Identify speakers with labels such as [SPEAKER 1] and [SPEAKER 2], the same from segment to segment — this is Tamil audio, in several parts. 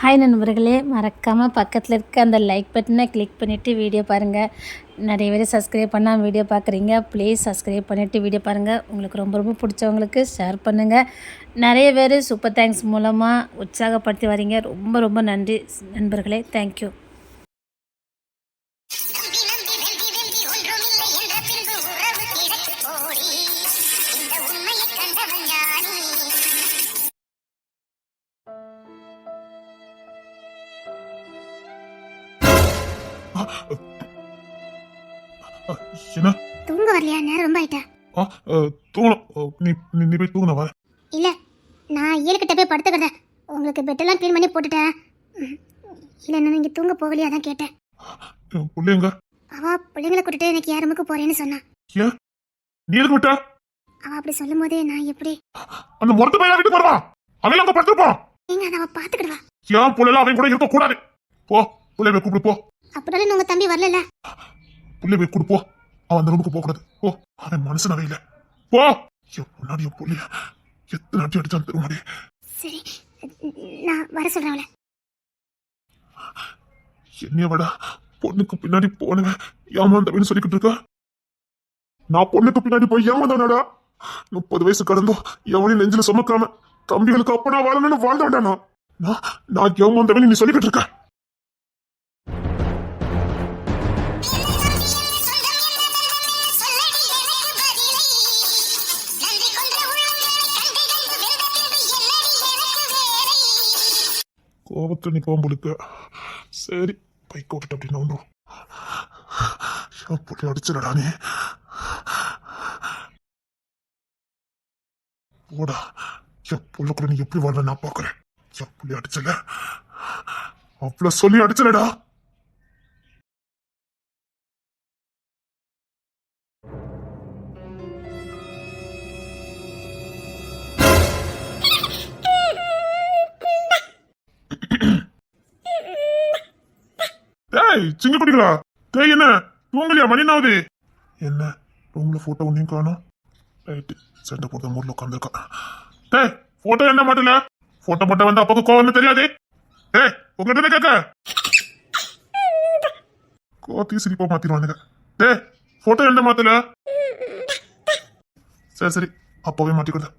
[SPEAKER 1] ஹாய் நண்பர்களே, மறக்காமல் பக்கத்தில் இருக்க அந்த லைக் பட்டனை கிளிக் பண்ணிவிட்டு வீடியோ பாருங்கள். நிறைய பேர் சப்ஸ்கிரைப் பண்ணால் வீடியோ பார்க்குறீங்க. ப்ளீஸ் சப்ஸ்கிரைப் பண்ணிவிட்டு வீடியோ பாருங்கள். உங்களுக்கு ரொம்ப ரொம்ப பிடிச்சவங்களுக்கு ஷேர் பண்ணுங்கள். நிறைய பேர் சூப்பர் தேங்க்ஸ் மூலமாக உற்சாகப்படுத்தி வரீங்க. ரொம்ப ரொம்ப நன்றி நண்பர்களே. தேங்க்யூ.
[SPEAKER 2] என்ன
[SPEAKER 3] தூங்க வரலையா? நேரம் ரொம்ப ஆயிட்டா.
[SPEAKER 2] தூங்கணும். நீ போய் தூங்கணும். வர
[SPEAKER 3] இல்ல, நான் 7 கிட்ட போய் படுத்துக்கிறேன். உங்களுக்கு பெட்டெல்லாம் க்ளீன் பண்ணி போட்டுட்டேன். இல்ல, நான் இங்க தூங்க போகலையா தான் கேட்டேன்.
[SPEAKER 2] பிள்ளைங்க
[SPEAKER 3] அவ பிள்ளைங்களை கூட்டிட்டு எனக்கு யாருமுக்கு போறேன்னு சொன்னா.
[SPEAKER 2] ஏன் நீ எதுக்கு விட்டா?
[SPEAKER 3] அவ அப்படி சொல்லும் போதே நான் எப்படி
[SPEAKER 2] அந்த முறத்து பையன் வீட்டுக்கு வருவான். அவன் அங்க படுத்துப்பான்.
[SPEAKER 3] நீங்க அதை அவ பாத்துக்கிடுவா.
[SPEAKER 2] ஏன் பிள்ளைல அவன் கூட இருக்க கூடாது. போ பிள்ளை போய் கூப்பிடு. போ.
[SPEAKER 3] அப்படினாலும் உங்க தம்பி வரல.
[SPEAKER 2] பிள்ளை போய் கூடு. போ. அவன் அந்த ரூமுக்கு போக கூடாது. போ. அவன் மனுஷனவே இல்ல. போ. முன்னாடி என் பிள்ளைய எத்தனை அடி அடிச்சான் தெரியுமாடி.
[SPEAKER 3] சரி, நான் வர சொல்றேன்.
[SPEAKER 2] என்னைய விட பொண்ணுக்கு பின்னாடி போனவன் ஏமாந்தவன்னு சொல்லிக்கிட்டு இருக்கா. நான் பொண்ணுக்கு பின்னாடி போய் ஏமாந்தவனடா. 30 வயசு கடந்தோம் எவனையும் நெஞ்சில சுமக்காம தம்பிகளுக்கு அப்ப நான் வாழணும்னு வாழ்ந்த வேண்டாம். நான் ஏமாந்தவன் நீ சொல்லிக்கிட்டு இருக்க. கோபத்தை நீ கோம்புழுக்க. சரி, பைக் ஓட்டுட்டு அப்படின்னு வந்துடும். புள்ளி அடிச்சிடடா நீ. போடா. என் புள்ளக்குள்ள நீ எப்படி வாழ்வ நான் பாக்குறேன். என் புள்ளி அடிச்சல அவ்வளவு சொல்லி அடிச்சலடா. சிங்க குடிகளா? டேய், என்ன தூங்கலையா? மணி ஆகுது. என்ன ரூம்ல போட்டோ ஒன்னையும் காணும். ரைட்டு, சண்டை போட்ட மூட்ல உட்காந்துருக்கா. டேய், போட்டோ என்ன மாட்டல? போட்டோ போட்ட வந்து அப்பாவுக்கு கோவம் தெரியாது. டேய், உங்ககிட்ட கேட்க கோத்தி சிரிப்பா மாத்திடுவானுங்க. டேய், போட்டோ என்ன மாத்தல? சரி அப்பவே மாட்டிக்கிட்ட.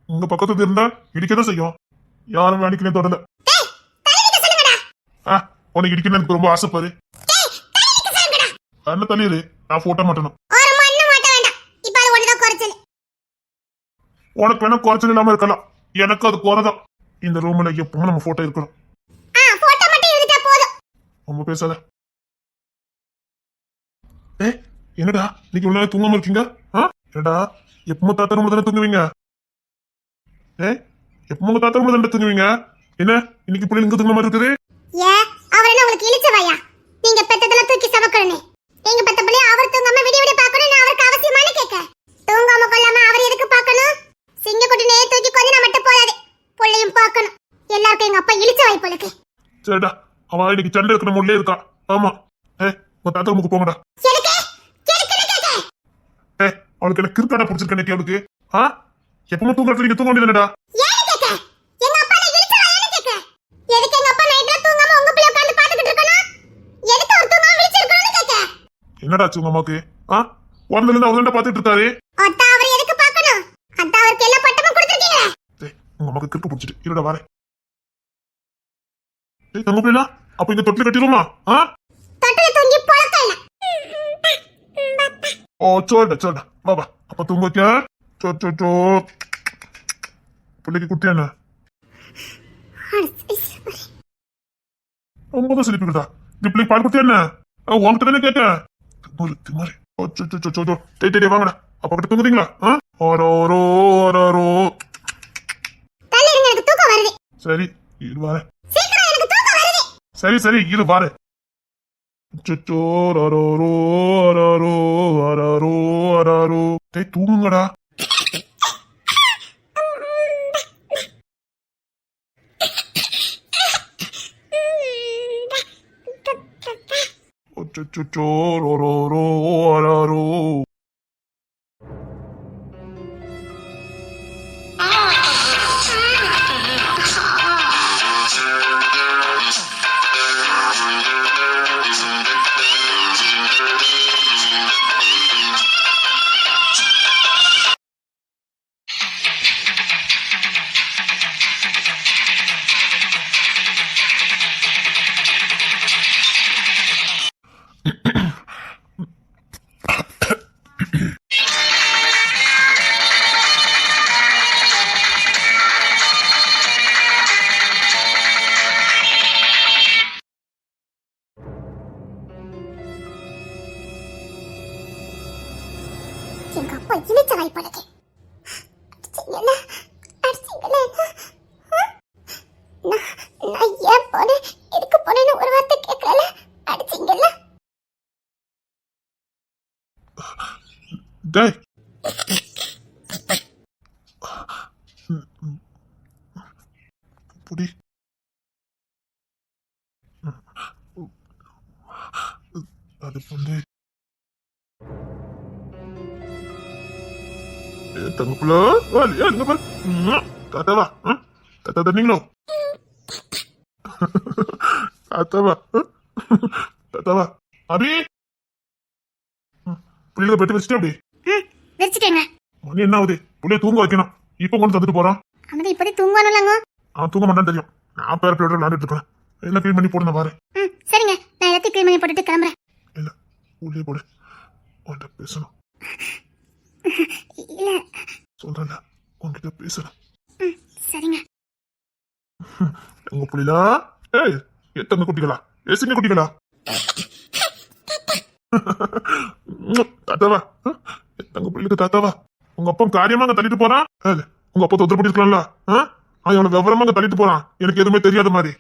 [SPEAKER 2] உங்க பக்கத்துல இருந்தா இடிக்கதான் செய்யும். யாரும் வேணிக்கனே தொடரல. உனக்கு இடிக்கணும் எனக்கு ரொம்ப ஆசைப்பாரு. என்ன தள்ளிடு, நான் போட்டோ மாட்டணும். உனக்கு வேணா குறைச்சல் இல்லாம இருக்கலாம், எனக்கு அது குறைதான். இந்த ரூம்ல எப்பவும் நம்ம போட்டோ இருக்கணும். ரொம்ப பேசாத. என்னடா இன்னைக்கு உள்ள தூங்காம இருக்கீங்க? என்னடா எப்பவும் தாத்தா ரூம்ல தானே தூங்குவீங்க? எப்பவும் உங்க தாத்தா ரூம்ல தானே தூங்குவீங்க? என்ன இன்னைக்கு பிள்ளை இங்க தூங்குற மாதிரி இருக்குது?
[SPEAKER 3] உங்களுக்கு இழிச்சவாயா? நீங்க பெத்ததெல்லாம் தூக்கி சமக்கறனே. நீங்க பெத்த பிள்ளை அவர் தூங்காம விடிய விடிய பார்க்கணும். நான் அவருக்கு அவசியமான கேக்க. தூங்காம கொள்ளாம அவர் எதுக்கு பார்க்கணும்? சிங்கக்குட்டினே தூக்கி கொஞ்சம் மட்டும் போதாது, பிள்ளையும் பார்க்கணும். எல்லாருக்கும் எங்க அப்பா இழிச்சவாய் போலக்கு.
[SPEAKER 2] சரிடா, அவன் இன்னைக்கு சண்டை இருக்கிற முள்ளே இருக்கா. ஆமா, உங்க தாத்தா ரூமுக்கு போங்கடா. அவளுக்கு என்ன கிறுக்காடா பிடிச்சிருக்க நெட்டி அவளுக்கு? எப்பவும் தூங்குறது நீங்க தூங்க வேண்டியதுடா. என்னடா உங்க அம்மாக்கு? உடனே இருந்து அவர் பாத்துட்டு இருக்காரு. உங்க அம்மாக்கு கிறுக்கு பிடிச்சிட்டு இருடா வரேன். தங்க பிள்ளை, அப்ப இங்க தொட்டில கட்டிடுமா? சொல்டா பாபா, அப்ப தூங்க வைக்க. பிள்ளைக்கு குட்டியான ரொம்பதான் சிரிப்புடா. பிள்ளைக்கு பால் குட்டியா என்ன? உங்ககிட்ட தானே கேட்க. வாங்கடா, அப்ப கிட்ட தூங்குறீங்களா? சரி இரு வாரு. சரி இரு வாரு. தூங்குங்கடா.
[SPEAKER 3] எங்க அப்பா இழிச்ச வாய்ப்பாடுக்கு அடிச்சீங்கல்ல அடிச்சீங்கல்ல நான் ஏன் போனேன் எதுக்கு போனேன்னு ஒரு வார்த்தை கேட்கல அடிச்சீங்கல்ல
[SPEAKER 2] டேய் புடி அது வந்து தங்கப்புல எங்க பாரு தாத்தாவா தாத்தா தண்ணீங்களோ தாத்தாவா தாத்தாவா அபி பிள்ளைகளை பெட்டு வச்சுட்டு அப்படி
[SPEAKER 3] வெச்சிட்டேங்க
[SPEAKER 2] மணி என்ன ஆகுது புள்ளைய தூங்க வைக்கணும் இப்ப கொண்டு தந்துட்டு போறான்
[SPEAKER 3] அமதி இப்படி தூங்கணும்லங்க
[SPEAKER 2] அவன் தூங்க மாட்டான்னு தெரியும் நான் பேர பிள்ளையோட விளையாண்டுட்டு இருக்கேன் எல்லாம் க்ளீன் பண்ணி போடுங்க பாரு
[SPEAKER 3] சரிங்க நான் எல்லாத்தையும் க்ளீன் பண்ணி போட்டுட்டு கிளம்புறேன்
[SPEAKER 2] இல்ல உள்ளே போடு உன்கிட்ட பேசணும்
[SPEAKER 3] இல்ல
[SPEAKER 2] சொல்றேன்ல உன்கிட்ட பேசணும்
[SPEAKER 3] சரிங்க
[SPEAKER 2] உங்க புள்ளிலா ஏய் எத்தனை குட்டிகளா சின்ன குட்டிகளா தாத்தாவா தங்க பிள்ளைக்கு தாத்தாவா உங்க அப்பா காரியமா அங்க தள்ளிட்டு போறான் உங்க அப்பா தொந்தரவு பண்ணிருக்கலாம்ல அவன் விவரமா அங்க தள்ளிட்டு போறான் எனக்கு எதுவுமே தெரியாத மாதிரி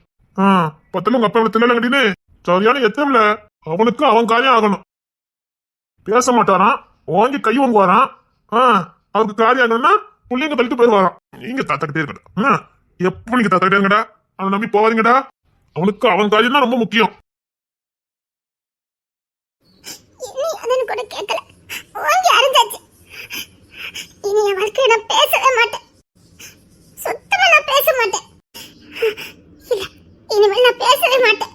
[SPEAKER 2] பத்தல உங்க அப்பா தெரியல கட்டினு சரியான எத்தம்ல அவனுக்கு அவன் காரியம் ஆகணும் பேச மாட்டாரான் வாங்கி கை வாங்குவாரான் அவருக்கு காரியம் ஆகணும்னா பிள்ளைங்க தள்ளிட்டு போயிருவாராம் நீங்க தாத்தாக்கிட்டே இருக்கடா எப்ப நீங்க தாத்தாக்கிட்டே இருக்கடா அவனை நம்பி போவாதீங்கடா அவனுக்கு அவன் காரியம் தான் ரொம்ப முக்கியம்
[SPEAKER 3] இனி அதன்னு கூட கேட்கல வாங்கி அரைஞ்சாச்சு இனி என் வாழ்க்கையை நான் பேசவே மாட்டேன் சுத்தமா நான் பேச மாட்டேன் இல்ல இனிமேல் நான் பேசவே மாட்டேன்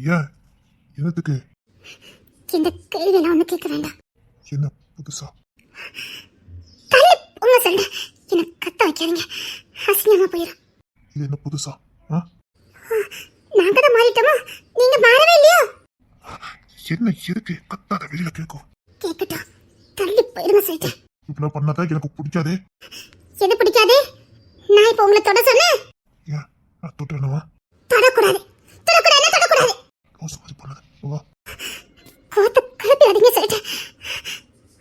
[SPEAKER 2] ஏன் என்னத்துக்கு
[SPEAKER 3] இந்த கேள்வி நான் ஒண்ணு கேட்க வேண்டாம்
[SPEAKER 2] என்ன புதுசா
[SPEAKER 3] தள்ளி உங்க சொல்ல என்ன கத்த வைக்காதீங்க அசிங்கமா போயிடும்
[SPEAKER 2] இது என்ன புதுசா
[SPEAKER 3] நாங்க தான் மாறிட்டோமா நீங்க மாறவே இல்லையா
[SPEAKER 2] என்ன எதுக்கு கத்தாத வெளியில கேட்கும்
[SPEAKER 3] கேட்கட்டும் தள்ளி போயிடுங்க சொல்லிட்டேன்
[SPEAKER 2] இப்படிலாம் பண்ணாதான் எனக்கு பிடிக்காதே
[SPEAKER 3] எது பிடிக்காது நான் இப்ப உங்களை தொட சொன்னேன்
[SPEAKER 2] ஏன் நான் தொட்டு என்னவா
[SPEAKER 3] தொடக்கூடாது தொடக்கூடாது தொடக்கூடாது
[SPEAKER 2] ரோஸ் மாதிரி பண்ணது வா
[SPEAKER 3] கோத்த கலப்பிடாதீங்க சொல்லிட்டேன்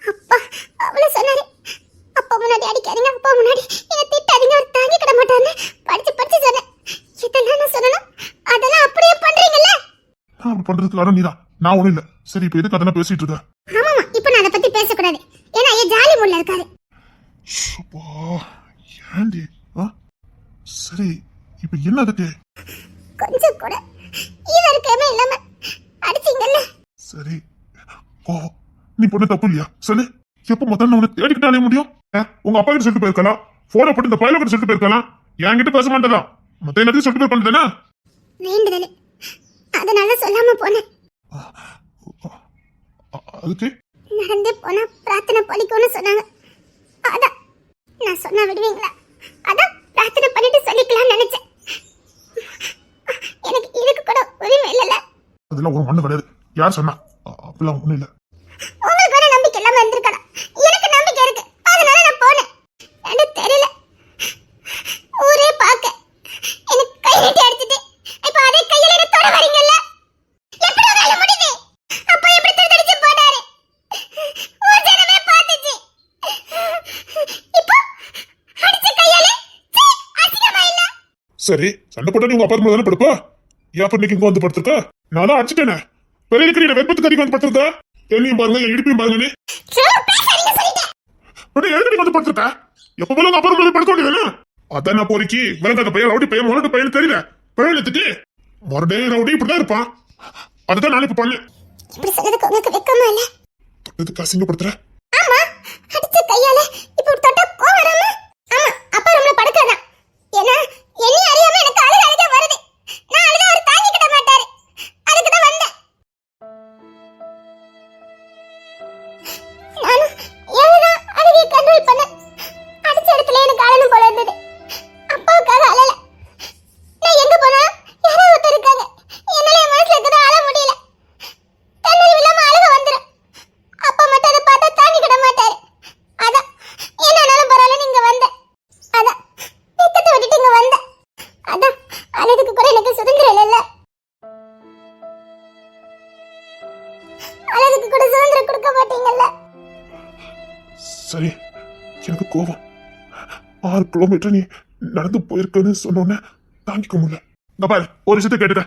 [SPEAKER 3] அப்பா அவ்வளவு சொன்னாரு அப்பா முன்னாடி அடிக்காதீங்க அப்பா முன்னாடி என்ன திட்டாதீங்க அவர் தாங்கி கிட மாட்டாருன்னு படிச்சு படிச்சு சொன்னேன் இதெல்லாம் நான் சொல்லணும் அதெல்லாம் அப்படியே பண்றீங்கல்ல
[SPEAKER 2] நான் அப்படி பண்றதுக்கு காரணம் நீதான் நான் ஒண்ணும் இல்ல சரி இப்ப எதுக்கு அதெல்லாம் பேசிட்டு இருக்க
[SPEAKER 3] ஆமாமா இப்ப நான் அதை பத்தி பேசக்கூடாது ஏன்னா ஐயா ஜாலி மூட்ல இருக்காரு
[SPEAKER 2] சுப்பா ஏண்டி சரி இப்ப என்ன அதுக்கு
[SPEAKER 3] கொஞ்சம் கூட ஈவருக்கமே இல்லாம அடிச்சீங்கல்ல
[SPEAKER 2] சரி நீ பொண்ணு தப்பு இல்லையா சொல்லு எப்ப முதல்ல உன்னை தேடிக்கிட்டாலே முடியும் உங்க அப்பா கிட்ட சொல்லிட்டு போயிருக்கலாம் போன போட்டு இந்த பையல கிட்ட சொல்லிட்டு போயிருக்கலாம் என்கிட்ட பேச மாட்டேதான் மத்த எல்லாத்தையும் சொல்லிட்டு போய் பண்ணிட்டேனா
[SPEAKER 3] வேண்டுதல் அதனால சொல்லாம போனேன்
[SPEAKER 2] அதுக்கு
[SPEAKER 3] நடந்தே போனா பிரார்த்தனை பலிக்கும்னு சொன்னாங்க அதான் நான் சொன்னா விடுவீங்களா அதான் பிரார்த்தனை பண்ணிட்டு சொல்லிக்கலாம்னு நினைச்சேன் எனக்கு இதுக்கு கூட உரிமை இல்லைல்ல
[SPEAKER 2] அதெல்லாம் ஒரு மண்ணு கிடையாது யார் சொன்னா அப்படிலாம் ஒண்ணும் இல்ல
[SPEAKER 3] உங்களுக்கு வேற நம்பிக்கை இல்லாம இருந்திருக்கலாம் எனக்கு நம்பிக்கை இருக்கு அதனால நான் போனேன் எனக்கு தெரியல ஊரே பார்க்க எனக்கு கை நீட்டி அடிச்சிட்டு இப்ப அதே கையில என்ன தொட வரீங்கல்ல எப்படி வேலை முடியுது அப்ப எப்படி தடுத்து போனாரு ஊர் ஜனமே பார்த்துச்சு இப்போ அடிச்ச கையால அசிங்கமா இல்ல
[SPEAKER 2] சரி சண்டை போட்டா நீ உங்க அப்பா தானே படுப்பா ஏன் அப்ப இன்னைக்கு இங்க வந்து படுத்திருக்க நான் தான் அடிச்சுட்டேனே பெரிய இருக்கிற வெப்பத்துக்கு அதிகம் வந்து படுத்திருக்க என்னையும் பாருங்க என் இடுப்பையும் பாருங்க நீ எழுதி வந்து படுத்திருக்க எப்ப போல அப்புறம் போய் படுக்க வேண்டியதானே அதான் நான் போரிக்கு விளங்காத பையன் ரவுடி பையன் முரட்டு பையன் தெரியல பழத்துக்கு மறுடே ரவுடி இப்படிதான் இருப்பான் அதுதான் நான் இப்ப பண்ணேன்
[SPEAKER 3] இப்படி சொன்னதுக்கு உங்களுக்கு வெக்கமா இல்ல
[SPEAKER 2] தொட்டதுக்கு அசிங்கப்படுத்துற
[SPEAKER 3] ஆமா அடிச்ச கையால இப்ப தொட்டா கோவம் வராம ஆமா அப்பா ரொம்ப படுக்காதான் ஏன்னா என்னையும் அறியாம எனக்கு அழுக வருது நான் அழுத அவர் தாங்கிக்கிட மாட்டாரு அதுக்கு தான் வந்தேன் நானும் எவ்வளவுதான் அழுகையை கண்ட்ரோல் பண்ணேன் அடிச்ச இடத்துல எனக்கு அழணும் போல இருந்தது அப்பாவுக்காக அழல நான் எங்க
[SPEAKER 2] சரி, எனக்கு கோபம். 6 கிலோமீட்டர் நீ நடந்து போயிருக்கன்னு சொன்னோன்னே தாங்கிக்க முடியல. இந்த பாரு, ஒரு விஷயத்த கேட்டுக்க.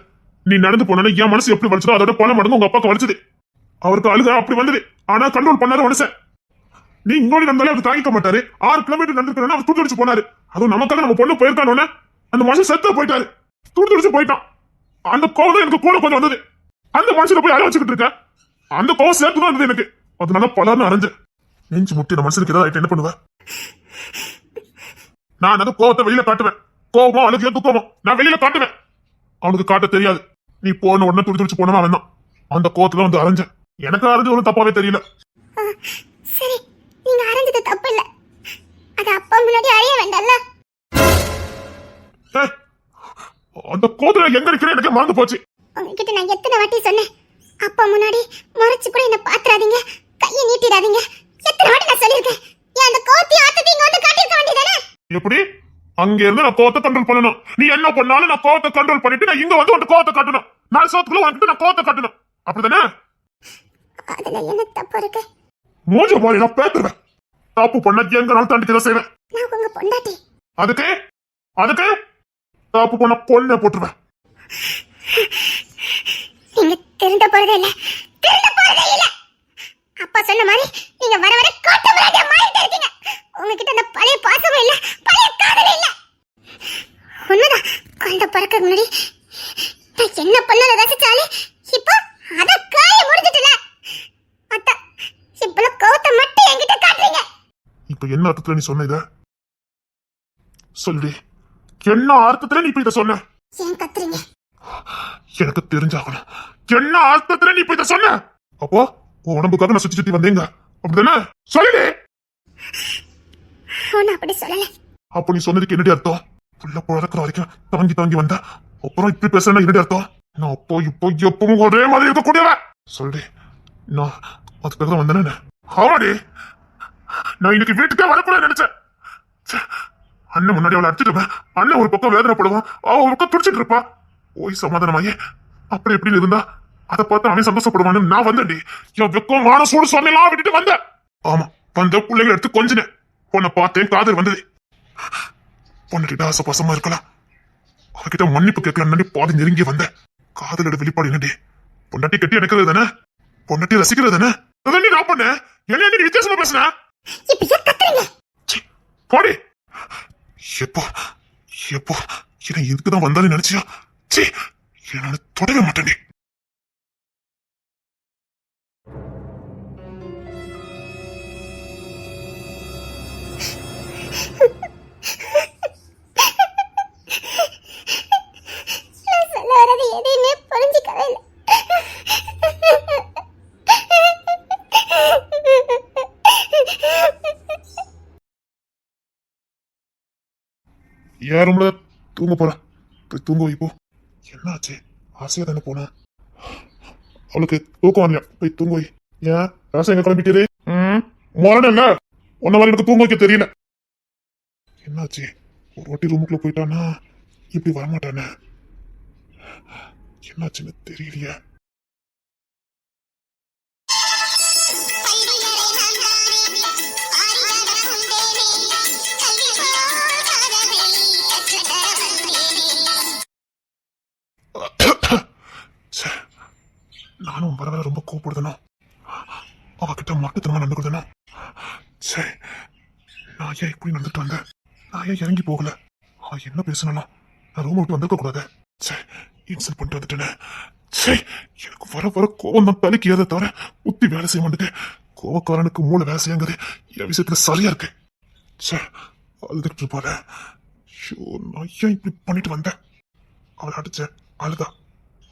[SPEAKER 2] நீ நடந்து போனால என் மனசு எப்படி வலிச்சதோ அதோட பல மடங்கு உங்க அப்பாவுக்கு வலிச்சது. அவருக்கு அழுக அப்படி வந்தது. ஆனா கண்ட்ரோல் பண்ணாரு மனுஷன். நீ இங்கோடி வந்தாலே அவர் தாங்கிக்க மாட்டாரு. 6 கிலோமீட்டர் நடந்துக்கிறோன்னா அவர் துடிச்சு போனாரு. அதுவும் நமக்காக நம்ம பொண்ணு போயிருக்கானோன்னு அந்த மனுஷன் செத்து போயிட்டாரு. துடிச்சு போயிட்டான். அந்த கோவம் எனக்கு கூட கொஞ்சம் வந்தது. அந்த மனுஷனை போய் அழ வச்சுக்கிட்டு இருக்க. அந்த கோவம் சேர்த்துதான் இருந்தது எனக்கு. அதனால பலர்னு அரைஞ்சேன். நெஞ்சு முட்டி இந்த மனுஷனுக்கு ஏதாவது என்ன பண்ணுவேன்? நான் அந்த கோவத்தை வெளியில காட்டுவேன். கோவமோ அழுகையோ துக்கமோ நான் வெளியில காட்டுவேன். அவனுக்கு காட்ட தெரியாது. நீ போன உடனே துடிச்சு போனவன் அவன் தான். அந்த கோவத்துல வந்து அரைஞ்சேன். எனக்கு அரைஞ்சு ஒன்றும் தப்பாவே தெரியல.
[SPEAKER 3] சரி, நீங்க அரைஞ்சது தப்பு இல்ல. அது அப்பா முன்னாடி அறைய வேண்டாம்ல.
[SPEAKER 2] அந்த கோத்துல எங்க இருக்கிறேன் எனக்கு மறந்து போச்சு.
[SPEAKER 3] உங்ககிட்ட நான் எத்தனை வாட்டி சொன்னேன், அப்பா முன்னாடி முறைச்சு கூட என்ன பாத்துறாதீங்க, கையை நீட்டிடாதீங்க. எத்தனை வாட்டி நான் சொல்லியிருக்கேன். ஏன் அந்த கோத்தி ஆத்தத்தை இங்க வந்து காட்டியிருக்க வேண்டியதானே?
[SPEAKER 2] எப்படி அங்க இருந்து நான் கோவத்தை கண்ட்ரோல் பண்ணணும். நீ என்ன பண்ணாலும் நான் கோவத்தை கண்ட்ரோல் பண்ணிட்டு நான் இங்க வந்து உன் கோவத்தை காட்டணும். நான் சோத்துக்குள்ள வந்துட்டு நான் கோவத்தை காட்டணும். அப்படிதானே?
[SPEAKER 3] அதுல என்ன தப்பு இருக்கு?
[SPEAKER 2] மூஞ்ச மாதிரி நான் பேத்துருவேன். தப்பு பண்ண எங்கனாலும் தண்டிக்கதான் செய்வேன்.
[SPEAKER 3] நான் உங்க பொண்டாட்டி.
[SPEAKER 2] அதுக்கு அதுக்கு தப்பு பண்ண பொண்ணை போட்டுருவேன்.
[SPEAKER 3] நீங்க திருந்த போறதே இல்ல, திருந்த போறதே இல்ல. அப்பா சொன்ன மாதிரி நீங்க வர வர காட்டு மிராண்டியா மாறிட்டே இருக்கீங்க. உங்ககிட்ட அந்த பழைய பாசமும் இல்ல, பழைய காதலும் இல்ல. உண்மைதான், குழந்தை பிறக்க முன்னாடி நான் என்ன பண்ணல ரசிச்சாலே இப்போ அத காய முடிஞ்சிட்டல. அத்தா இப்பல கோவத்தை மட்டும் என்கிட்ட காட்டுறீங்க.
[SPEAKER 2] இப்ப என்ன அர்த்தத்துல நீ சொன்ன இத சொல்லுடி. என்ன அர்த்தத்துல நீ இப்ப இத சொன்ன?
[SPEAKER 3] ஏன் கத்துறீங்க?
[SPEAKER 2] எனக்கு தெரிஞ்சாகணும். என்ன அர்த்தத்துல நீ இப்ப இத சொன்ன? அப்போ உன் உடம்புக்காக நான் சுத்தி சுத்தி வந்தேங்க அப்படிதானே? சொல்லுடி.
[SPEAKER 3] நான் அப்படி சொல்லல.
[SPEAKER 2] அப்ப நீ சொன்னதுக்கு என்னடி அர்த்தம்? புள்ள பிறக்கிற வரைக்கும் தாங்கி தாங்கி வந்த அப்புறம் இப்படி பேசுறேன்னா என்னடி அர்த்தம்? நான் அப்போ இப்போ எப்பவும் ஒரே மாதிரி இருக்கக்கூடியவ. சொல்லுடி. நான் அதுக்காக தான் வந்தேன்னு. ஆமாடி, நான் இன்னைக்கு வீட்டுக்கே வரக்கூடாது நினைச்சேன். அண்ணன் முன்னாடி அவளை அடிச்சுட்டு அண்ணன் ஒரு பக்கம் வேதனைப்படுவான், அவ ஒரு பக்கம் துடிச்சிட்டு இருப்பா. போய் சமாதானமாயி அப்படி எப்படி இருந்தா அதை பார்த்து அவன் சந்தோஷப்படுவான்னு நான் வந்தேன்டி. என் வெக்கம் மான சூடு சொன்னெல்லாம் விட்டுட்டு வந்தேன். ஆமா, வந்த பிள்ளைங்களை எடுத்து கொஞ்சினேன். உன்னை பார்த்தேன், காதல் வந்தது. பொண்ணுகிட்ட ஆசபாசமா இருக்கலாம், அவகிட்ட மன்னிப்பு கேட்கலாம் பாதி நெருங்கி வந்தேன். காதலோட வெளிப்பாடு என்னடி? பொண்டாட்டி கட்டி எடுக்கிறது தானே, பொண்டாட்டி ரசிக்கிறது தானே. அதான் நான் பண்ணேன். என்ன நீ வித்தியாசமா பேசுன?
[SPEAKER 3] இப்ப ஏன் கத்துறீங்க?
[SPEAKER 2] போடி. எப்போ எப்போ என்ன இதுக்குதான் வந்தாலும் நினைச்சியா? என்னால தொடவே மாட்டேன்.
[SPEAKER 3] சொல்ல வரது எதையுமே புரிஞ்சுக்கவே இல்லை.
[SPEAKER 2] யார் ரூம்ல தூங்க போறேன். போய் தூங்க வைப்போ. என்னாச்சு? ஆசையா தானே போனேன். அவளுக்கு தூக்கம் வரலையா? போய் தூங்க வை. ஏன் ராசா எங்க கிளம்பிட்டு? மரணம் இல்ல, உன்ன மாதிரி எனக்கு தூங்க வைக்க தெரியல. என்னாச்சு? ஒரு வாட்டி ரூமுக்குள்ள போயிட்டானா இப்படி வரமாட்டானே. என்னாச்சுன்னு தெரியலையே. நானும் வர வர ரொம்ப கூப்பிடுதனும், அவகிட்ட மட்டுத்தனமா நடந்துக்கிறதுனும். சரி, நான் ஏன் இப்படி நடந்துட்டு வந்தேன்? நான் ஏன் இறங்கி போகல? அவ என்ன பேசினாலும் நான் ரூம் விட்டு வந்திருக்க கூடாது. சரி, இன்சல்ட் பண்ணிட்டு வந்துட்டேனே. சரி, எனக்கு வர வர கோவம் தான் தலைக்கு ஏத தவிர புத்தி வேலை செய்ய மாட்டேங்குது. கோவக்காரனுக்கு மூளை வேலை செய்யுங்கிறது என் விஷயத்துல சரியா இருக்கு. சரி, அழுதுகிட்டு இருப்பாரு. நான் ஏன் இப்படி பண்ணிட்டு வந்தேன்? அவளை அடிச்சேன், அழுதா.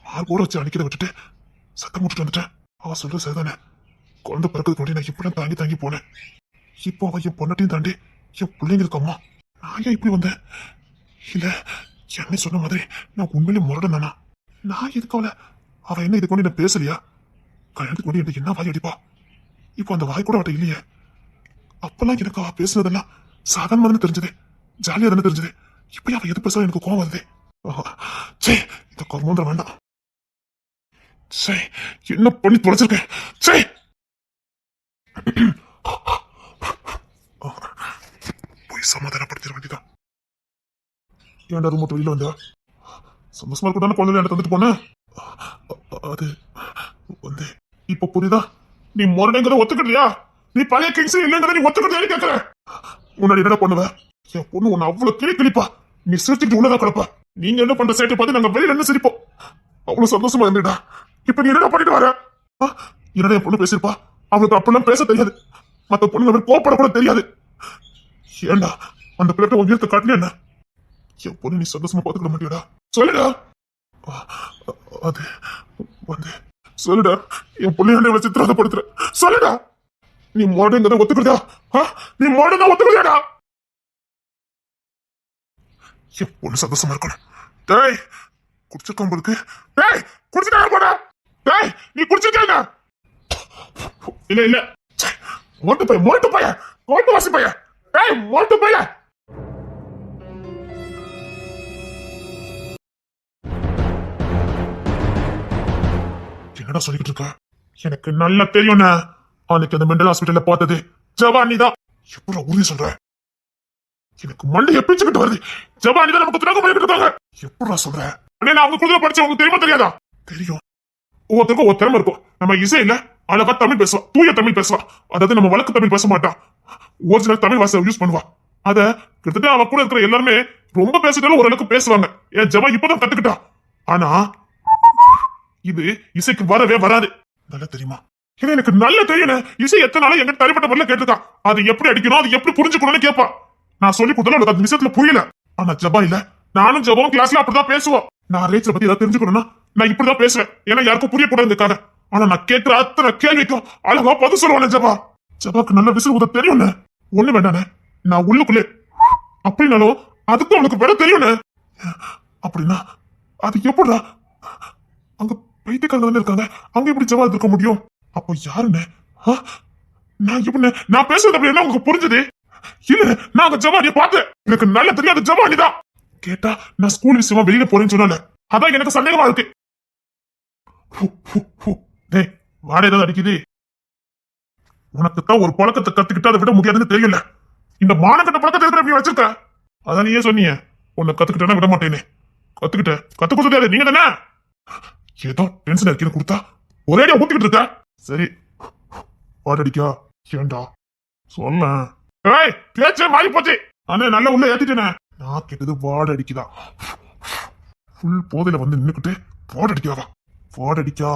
[SPEAKER 2] மார்போட வச்சு அடிக்கிறத விட்டுட்டு சத்தம் போட்டுட்டு வந்துட்டேன். அவ சொல்றது சரிதானே. குழந்தை பிறக்கிறதுக்கு முன்னாடி நான் இப்படி தாங்கி தாங்கி போனேன். இப்போ அவ என் பொண்ணாட்டையும் தாண்டி என் பிள்ளைங்களுக்கு அம்மா. நான் ஏன் இப்படி வந்தேன்? இல்ல, என்னை சொன்ன மாதிரி நான் உண்மையிலே முரடன் தானா? நான் எதுக்கு அவ என்ன இதுக்கு கொண்டு என்ன பேசலையா? கல்யாணத்துக்கு முன்னாடி என்ன என்ன வாய் அடிப்பா? இப்போ அந்த வாய் கூட அவட்ட இல்லையே. அப்பெல்லாம் எனக்கு அவ பேசுனதெல்லாம் சாதாரணமா தானே தெரிஞ்சது, ஜாலியா தானே தெரிஞ்சது. இப்ப அவ எது பேச எனக்கு கோவம் வருது. சே, இந்த கர்மந்திரம் வேண்டாம். சரி, என்ன பண்ணி தொலைச்சிருக்கேன்? சரி, போய் சமாதானப்படுத்திட வேண்டியதான். ஏன்டா ரூம் விட்டு வெளியில வந்தா? சந்தோஷமா இருக்கட்டான குழந்தை எனக்கு தந்துட்டு போனேன். அது வந்து இப்ப புரியுதா? நீ முரடைங்கிறத ஒத்துக்கிட்டியா? நீ பழைய கிங்ஸ் இல்லைங்கிறத நீ ஒத்துக்கிட்டியா கேட்கற? முன்னாடி என்ன பண்ணுவ? என் பொண்ணு உன்னை அவ்வளவு கிளிப்பா, நீ சிரிச்சுட்டு உள்ளதா கிடப்ப. நீங்க என்ன பண்ற சேட்டை பார்த்து நாங்க வெளியில என்ன சிரிப்போம். அவ்வளவு சந்தோஷமா இருந்துடா. இப்ப நீ என்ன பண்ணிட்டு வர? என்னடா என் பொண்ணு பேசிருப்பா? அவளுக்கு அப்படிலாம் பேச தெரியாது. மத்த பொண்ணுங்க கோப்பட கூட தெரியாது. ஏண்டா அந்த பிள்ளைட்ட உன் வீரத்தை காட்டின என்ன? என் பொண்ணு நீ சந்தோஷமா பாத்துக்கிட மாட்டியாடா? சொல்லுடா. அது வந்து சொல்லுடா, என் பொண்ணு சித்திரவதைப்படுத்துற. சொல்லுடா, நீ மாடர்ன் ஒத்துக்கிறதா? நீ மாடர்ன் ஒத்துக்கிறதா? என் பொண்ணு சந்தோஷமா இருக்கணும். டேய் குடிச்சிருக்கான் போலுக்கு. டேய் குடிச்சிட்டா போடா. டேய் நீ குடிச்சிருக்கா? இல்ல இல்ல, மோட்டு பைய கோட்டு வாசி பைய. டேய் மோட்டு பைய. என்னடா சொல்லிட்டு இருக்க? எனக்கு நல்லா தெரியும். அன்னைக்கு அந்த மெண்டல் ஹாஸ்பிட்டல்ல பார்த்தது ஜவானி தான். எப்படி உறுதி சொல்ற? எனக்கு மண்டை எப்பிச்சுக்கிட்டு வருது. ஜவானி தான் நமக்கு துரோகம் பண்ணிட்டு இருக்காங்க. எப்படா சொல்ற? அண்ணே அவங்க குழுல படிச்ச உங்களுக்கு தெரியுமா தெரியாதா? தெரியும். ஒவ்வொருத்தருக்கும் ஒரு திறமை இருக்கும். நம்ம இசை இல்ல அழகா தமிழ் பேசுவா, தூய தமிழ் பேசுவா. அதாவது நம்ம வழக்கு தமிழ் பேச மாட்டா, ஒரிஜினல் தமிழ் வாச யூஸ் பண்ணுவா. அத கிட்டத்தட்ட அவ கூட இருக்கிற எல்லாருமே ரொம்ப பேசிட்டாலும் ஓரளவுக்கு பேசுவாங்க. ஏன் ஜவா இப்பதான் கத்துக்கிட்டா. ஆனா இது இசைக்கு வரவே வராது. நல்லா தெரியுமா? எனக்கு நல்ல தெரியும். இசை எத்தனை நாளும் எங்க தனிப்பட்ட முறையில கேட்டிருக்கான். அது எப்படி அடிக்கணும், அது எப்படி புரிஞ்சுக்கணும்னு கேட்பா. நான் சொல்லி கொடுத்தாலும் எனக்கு அந்த விஷயத்துல புரியல. ஆனா ஜபா இல்ல, நானும் ஜபாவும் கிளாஸ்ல அப்படிதான் பேசுவோம். நான் ரேச்சலை பத்தி ஏதாவது தெரிஞ்சுக்கணும்னா நான் இப்படிதான் பேசுவேன். ஏன்னா யாருக்கும் புரியக்கூடாதுக்காக. ஆனா நான் கேட்கிற அத்தனை கேள்விக்கும் அழகா பதில் சொல்லுவானே ஜபா. ஜபாக்கு நல்ல விசில் ஊத தெரியும். ஒண்ணு வேண்டானே, நான் உள்ளுக்குள்ளே அப்படின்னாலும் அதுக்கும் அவனுக்கு விட தெரியும். அப்படின்னா அது எப்படா? அங்க பைத்தியக்காரங்க இருக்காங்க, அங்க எப்படி ஜவா இருக்க முடியும்? அப்போ யாருன்னு? நான் எப்படி நான் பேசுறது அப்படி என்ன உங்களுக்கு புரிஞ்சது? இல்ல நான் அங்க ஜவானிய பார்த்தேன். எனக்கு நல்ல தெரியாது ஜவானி தான். கேட்டா நான் ஸ்கூல் விஷயமா வெளியில போறேன்னு சொன்னால அதான் எனக்கு சந்தேகமா இருக்கு. டேய் வாடகை ஏதாவது அடிக்குது. உனக்குத்தான் ஒரு பழக்கத்தை கத்துக்கிட்டு அதை விட முடியாதுன்னு தெரியல. இந்த மானக்கட்ட பழக்கத்தை எப்படி வச்சிருக்க? அதான் நீயே சொன்னீங்க, உன்னை கத்துக்கிட்டேன்னா விட மாட்டேன்னு. கத்து கொடுத்தது நீங்க தானே? ஏதோ டென்ஷன் இருக்குன்னு கொடுத்தா ஒரேடியா ஊத்திக்கிட்டு இருக்க. சரி வாடடிக்கா? ஏண்டா சொல்ல பேச்சே மாறி போச்சு. அண்ணே நல்ல உள்ள ஏத்திட்டேனே. நான் கேட்டது வாடடிக்குதா? ஃபுல் போதையில வந்து நின்னுக்கிட்டு வாடடிக்காவா? வாடடிக்கா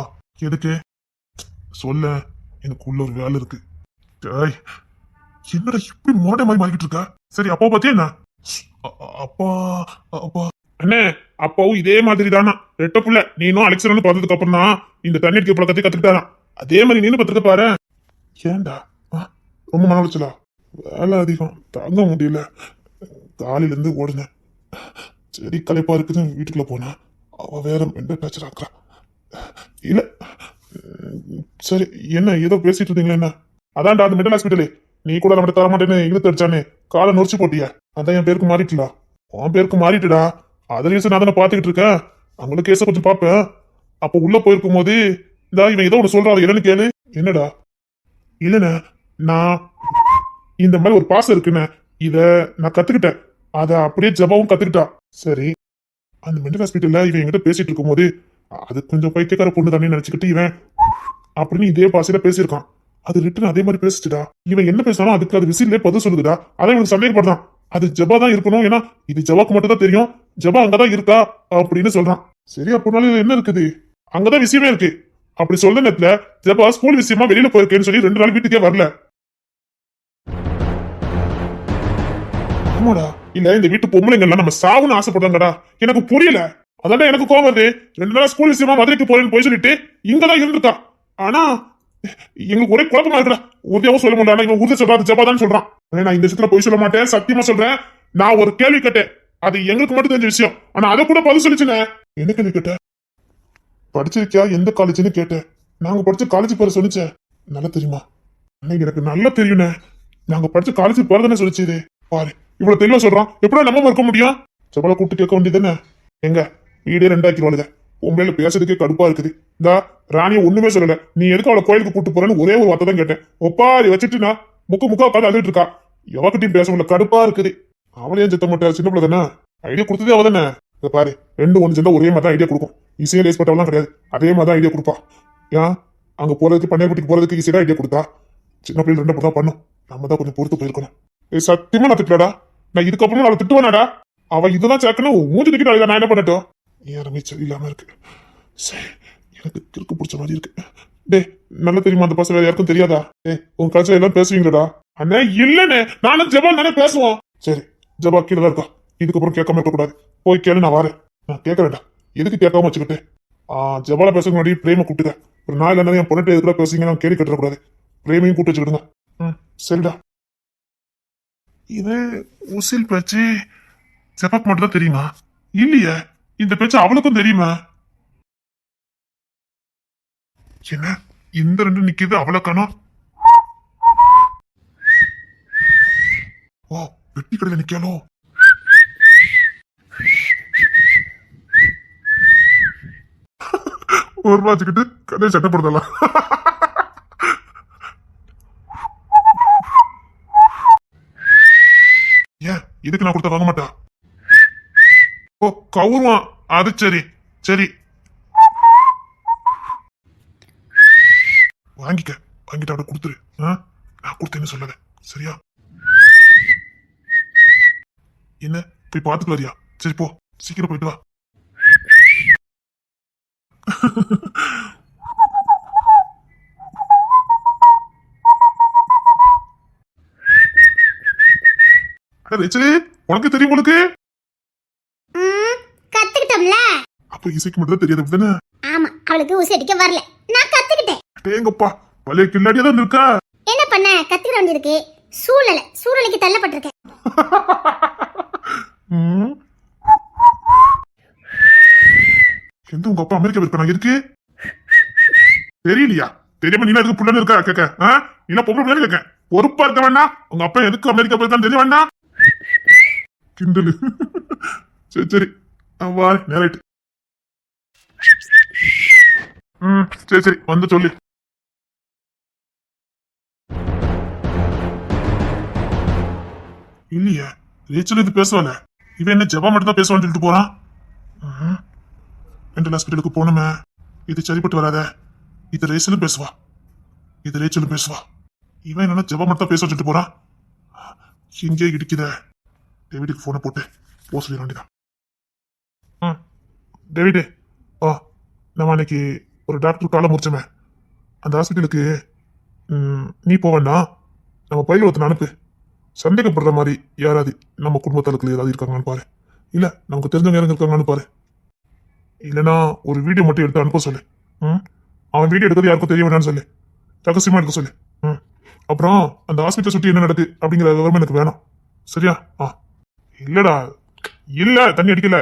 [SPEAKER 2] எதுக்கு சொல்ல? எனக்கு உள்ள ஒரு வேலை இருக்கு. என்னடா இப்படி மோட மாதிரி மாறிக்கிட்டு இருக்கா? சரி அப்பா பத்தியா என்ன? அப்பா அப்பா அண்ணே அப்பாவும் இதே மாதிரி தானா ரெட்ட புள்ள. நீனும் அலெக்சன் பார்த்ததுக்கு அப்புறம் தான் இந்த தண்ணி அடிக்க பழக்கத்தை கத்துக்கிட்டாராம். அதே மாதிரி நீனு பத்துக்க பாரு. ஏண்டா ரொம்ப மன உளைச்சலா? வேலை அதிகம் தாங்க முடியல. காலையில இருந்து ஓடுனேன். சரி களைப்பா இருக்குதுன்னு வீட்டுக்குள்ள போனா அவ வேற மெண்ட பேச்சராக்குறா. இல்ல சரி என்ன ஏதோ பேசிட்டு இருந்தீங்களா? என்ன அதான்டா அந்த மெண்டல் ஹாஸ்பிட்டலு நீ கூட நம்மகிட்ட தர மாட்டேன்னு இழுத்து அடிச்சானே, காலை நொறிச்சு போட்டியா? அதான் என் பேருக்கு மாறிட்டுலா. உன் பேருக்கு மாறிட்டுடா. அதுல நான் தானே பாத்துக்கிட்டு இருக்கேன். அவங்கள கேஸ கொஞ்சம் பாப்பேன். அப்ப உள்ள போயிருக்கும் போது இந்தா இவன் ஏதோ ஒன்று சொல்றான், என்னன்னு கேளு. என்னடா? இல்லண்ண நான் இந்த மாதிரி ஒரு பாசம் இருக்குண்ணே, இத நான் கத்துக்கிட்டேன். அத அப்படியே ஜபாவும் கத்துக்கிட்டா. சரி அந்த மெண்டல் ஹாஸ்பிட்டல்ல இவன் என்கிட்ட பேசிட்டு இருக்கும் போது அது கொஞ்சம் பைத்தியக்கார பொண்ணு தானே நினைச்சுக்கிட்டு இவன் அப்படின்னு இதே பாசையில பேசியிருக்கான். அது ரிட்டன் அதே மாதிரி பேசிச்சுடா. இவன் என்ன பேசினாலும் அதுக்கு அது விசிலே பதில் சொல்லுதுடா. அதான் இவனுக்கு சந்தேகப்படுறான். அது ஜபா தான் இருக்கணும், ஏன்னா இது ஜபாக்கு மட்டும் தான் தெரியும், ஜபா அங்கதான் இருக்கா அப்படின்னு சொல்றான். சரி அப்படின்னாலும் என்ன இருக்குது? அங்கதான் விஷயமே இருக்கு. அப்படி சொல்ற நேரத்துல ஜபா ஸ்கூல் விஷயமா வெளியில போயிருக்கேன்னு சொல்லி 2 நாள் வீட்டுக்கே வரல. ஆமாடா, இல்ல இந்த வீட்டு பொம்பளைங்க எல்லாம் நம்ம சாவுன்னு ஆசைப்படுறாங்கடா. எனக்கு புரியல. அதான் எனக்கு கோவம் வருது. 2 நாள் ஸ்கூல் விஷயமா மதுரைக்கு போறேன்னு போய் சொல்லிட்டு இங்கதான் இருந்துட்டா. ஆனா எங்களுக்கு ஒரே குழப்பமா இருக்குடா. உறுதியாவும் சொல்ல முடியல. இவன் உறுதி சொல்றாரு ஜபா தான் சொல்றான். நான் இந்த விஷயத்துல போய் சொல்ல மாட்டேன், சத்தியமா சொல்றேன். நான் ஒரு கேள்வி கேட்டேன், அது எங்களுக்கு மட்டும் தெரிஞ்ச விஷயம். ஆனா அதை கூட பதில் சொல்லிச்சுனே. என்ன கேள்வி கேட்ட? படிச்சிருக்கியா, எந்த காலேஜ்னு கேட்டேன். நாங்க படிச்ச காலேஜ் பேர சொல்லிச்சேன். நல்லா தெரியுமா? எனக்கு நல்லா தெரியும்ண்ணே. நாங்க படிச்ச காலேஜ் பேர தானே சொல்லிச்சு. பாரு இவ்வளவு தெளிவா சொல்றான், எப்படா நம்ம இருக்க முடியும்? செவலை கூப்பிட்டு கேட்க வேண்டியதுன்னு எங்க வீடே 2 ஆக்கிடுவாளுங்க. உண்மையில பேசுறதுக்கே கடுப்பா இருக்குது. இந்த ராணிய ஒண்ணுமே சொல்லல. நீ எதுக்கு அவளை கோயிலுக்கு கூட்டு போறேன்னு ஒரே ஒரு வார்த்தை தான் கேட்டேன். ஒப்பாரி வச்சுட்டு நான் முக்கா உட்காந்து அழுதுட்டு இருக்கா. எவகிட்டையும் பேச முடியல, கடுப்பா இருக்குது. அவளையும் சித்த மாட்டா, சின்ன பிள்ளை தானே. ஐடியா கொடுத்ததே அவ தானே. இதை பாரு, ரெண்டு ஒன்று சேர்ந்தா ஒரே மாதிரி தான் ஐடியா கொடுக்கும். ஈஸியா லேஸ் பட்டவெல்லாம் கிடையாது, அதே மாதிரி தான் ஐடியா கொடுப்பா. ஏன் அங்க போறதுக்கு பன்னீர்பட்டிக்கு போறதுக்கு ஈஸியா ஐடியா கொடுத்தா, சின்ன பிள்ளை ரெண்டு தான் பண்ணும். நம்ம தான் கொஞ்சம் பொறுத்து போயிருக்கணும். சத்தியமா நான் திட்டலடா, நான் இதுக்கப்புறமா அவளை திட்டுவேனாடா. அவ இதுதான் சேர்க்கணும் மூஞ்சி தூக்கிட்டு அழுதா, நான் என்ன பண்ணட்டும்? ஏறமே சரியில்லாம இருக்கு. சரி, எனக்கு கிறுக்கு பிடிச்ச மாதிரி இருக்கு. டே நல்லா தெரியுமா அந்த பசங்க யாருக்கும் தெரியாதா? உன் கல்ச்சர் எல்லாம் பேசுவீங்களடா? அண்ணே இல்லண்ணே, நானும் ஜபா நானே பேசுவோம். சரி ஜபா கீழே தான் இருக்கா, இதுக்கப்புறம் கேட்காம இருக்கக்கூடாது. போய் கேளு, நான் வரேன். நான் கேட்கறேன்டா, எதுக்கு கேட்காம வச்சுக்கிட்டு? ஜபால பேச முன்னாடி பிரேம கூப்பிட்டுக்க. ஒரு நாள் என்ன என் பொண்ணு எதுக்குள்ள பேசுங்க, நான் கேள்வி கட்டக்கூடாது. பிரேமையும் கூப்பிட்டு வச்சுக்கிடுங்க. சரிடா. இது உசில் பேச்சு ஜபாக்கு மட்டும் தான் தெரியுமா? இல்லையே, இந்த பேச்சு அவளுக்கும் தெரியுமா? என்ன இந்த ரெண்டு நிக்குது, அவளை காணோம். ஓ, வெட்டி கடையில நிக்காலோ. ஒரு வாச்சுக்கிட்டு கடையை சட்டப்படுத்தலாம். ஏன் இதுக்கு நான் கொடுத்த வாங்க மாட்டா? ஓ கவுருவான், அது சரி சரி, வாங்கிக்க. வாங்கிட்டு அவட கொடுத்துரு. நான் கொடுத்தேன்னு சொல்லாத, சரியா? என்ன போய் பார்த்துட்டு வரியா? சரி போ, சீக்கிரம் போயிட்டு வா. ரேச்சலே, உனக்கு தெரியும் உனக்கு?
[SPEAKER 3] கத்துக்கிட்டோம்ல.
[SPEAKER 2] அப்ப இசைக்கு மட்டும் தான் தெரியாது அப்படிதானே?
[SPEAKER 3] ஆமா, அவளுக்கு ஊசி அடிக்க வரல, நான் கத்துக்கிட்டேன்.
[SPEAKER 2] டேங்கப்பா, பழைய கில்லாடியா தான் இருக்கா.
[SPEAKER 3] என்ன பண்ண, கத்துக்கிட வேண்டியிருக்கு. சூழ்நிலைக்கு தள்ளப்பட்டிருக்கேன்.
[SPEAKER 2] எந்த உங்க அப்பா அமெரிக்கா இருக்கானா? இருக்கு தெரியலையா? தெரியாம நீல இருக்கு புள்ளன்னு இருக்கா கேட்க? நீல பொம்பளை பிள்ளை கேட்க பொறுப்பா இருக்க வேண்டாம். உங்க அப்பா எதுக்கு அமெரிக்கா போயிருக்கான்னு தெரிய வேண்டாம். கிண்டலு. சரி சரி, வா நேராயிட்டு. சரி சரி, வந்து சொல்லு. இல்லையா ரேச்சல் இது பேசுவாங்க. இவன் என்ன ஜபா மட்டும் தான் பேசுவான்னு சொல்லிட்டு போறான். மென்டல் ஹாஸ்பிட்டலுக்கு போகணுமே, இது சரிப்பட்டு வராத. இது ரேச்சலும் பேசுவா, இது ரேச்சலும் பேசுவா. இவன் என்னன்னா ஜபா மட்டும் தான் பேச சொல்லிட்டு போறான். எங்கே இடிக்குத? டேவிடுக்கு போனை போட்டு போக சொல்லிட வேண்டியதான். டேவிடு, நம்ம அன்னைக்கு ஒரு டாக்டர் காலை முடிச்சோமே, அந்த ஹாஸ்பிட்டலுக்கு நீ போவேன்னா நம்ம பையில ஒருத்தனை அனுப்பு. சந்தேகப்படுற மாதிரி யாராவது நம்ம குடும்பத்தாளுக்கு ஏதாவது இருக்காங்கன்னு பாரு, இல்ல நமக்கு தெரிஞ்சவங்க யாரும் இருக்காங்கன்னு பாரு. இல்லைன்னா ஒரு வீடியோ மட்டும் எடுத்து அனுப்ப சொல்லு. அவன் வீடியோ எடுக்கிறது யாருக்கும் தெரிய வேணான்னு சொல்லு, ரகசியமா எடுக்க சொல்லு. அப்புறம் அந்த ஹாஸ்பிட்டல் சுற்றி என்ன நடக்குது அப்படிங்கிற விவரம் எனக்கு வேணும், சரியா? இல்லடா, இல்ல தண்ணி அடிக்கல,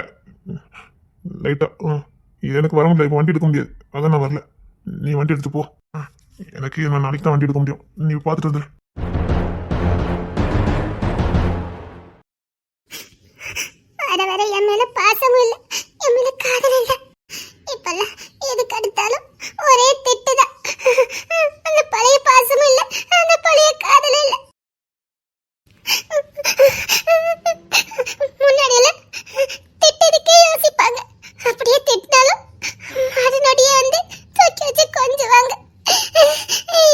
[SPEAKER 2] லைட்டா. இது எனக்கு வர முடியல, இப்போ வண்டி எடுக்க முடியாது, அதான் நான் வரல. நீ வண்டி எடுத்து போ. எனக்கு நான் நாளைக்கு தான் வண்டி எடுக்க முடியும், நீ பார்த்துட்டு வந்துடு.
[SPEAKER 3] வர வர என் மேல பாசமும் இல்ல, என் மேல காதல் இல்ல. இப்பெல்லாம் எதுக்கு எடுத்தாலும் ஒரே திட்டுதான். அந்த பழைய பாசமும் இல்ல, அந்த பழைய காதல் இல்ல. முன்னாடி எல்லாம் திட்டதுக்கே யோசிப்பாங்க, அப்படியே திட்டாலும் அது நொடியே வந்து தூக்கி வச்சு கொஞ்சுவாங்க.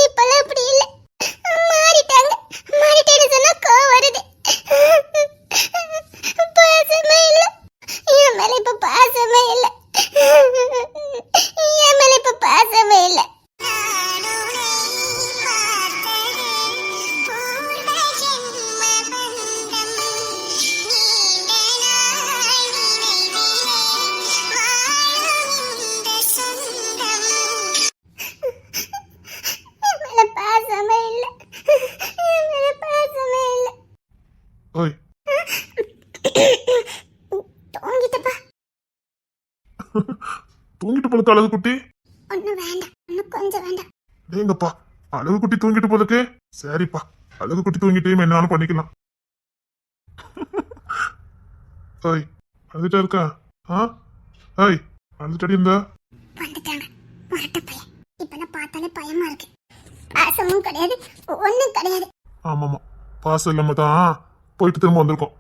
[SPEAKER 3] இப்பெல்லாம் அப்படி இல்ல, மாறிட்டாங்க. மாறிட்டேன்னு சொன்னா கோவம் வருது. பாசமே இல்ல என் மேல, இப்ப பாசமே இல்ல என் மேல, இப்ப பாசமே இல்ல.
[SPEAKER 2] ஓய் தூங்கிட்டு போலுக்கு அழகு குட்டி.
[SPEAKER 3] ஒன்னும் வேண்டாம், இன்னும் கொஞ்சம் வேண்டாம்.
[SPEAKER 2] டேங்கப்பா, அழகு குட்டி தூங்கிட்டு போலுக்கு. சரிப்பா, அழகு குட்டி தூங்கிட்டு என்னாலும் பண்ணிக்கலாம். ஓய் அழுதுட்டா இருக்கா? ஓய் அழுதுட்டாடி இருந்தா
[SPEAKER 3] வந்துட்டாங்க முரட்ட பையன். இப்பெல்லாம் பார்த்தாலே பயமா இருக்கு. பாசமும் கிடையாது, ஒண்ணும் கிடையாது.
[SPEAKER 2] ஆமாமா, பாசம் இல்லாம தான் போயிட்டு திரும்ப வந்திருக்கோம்.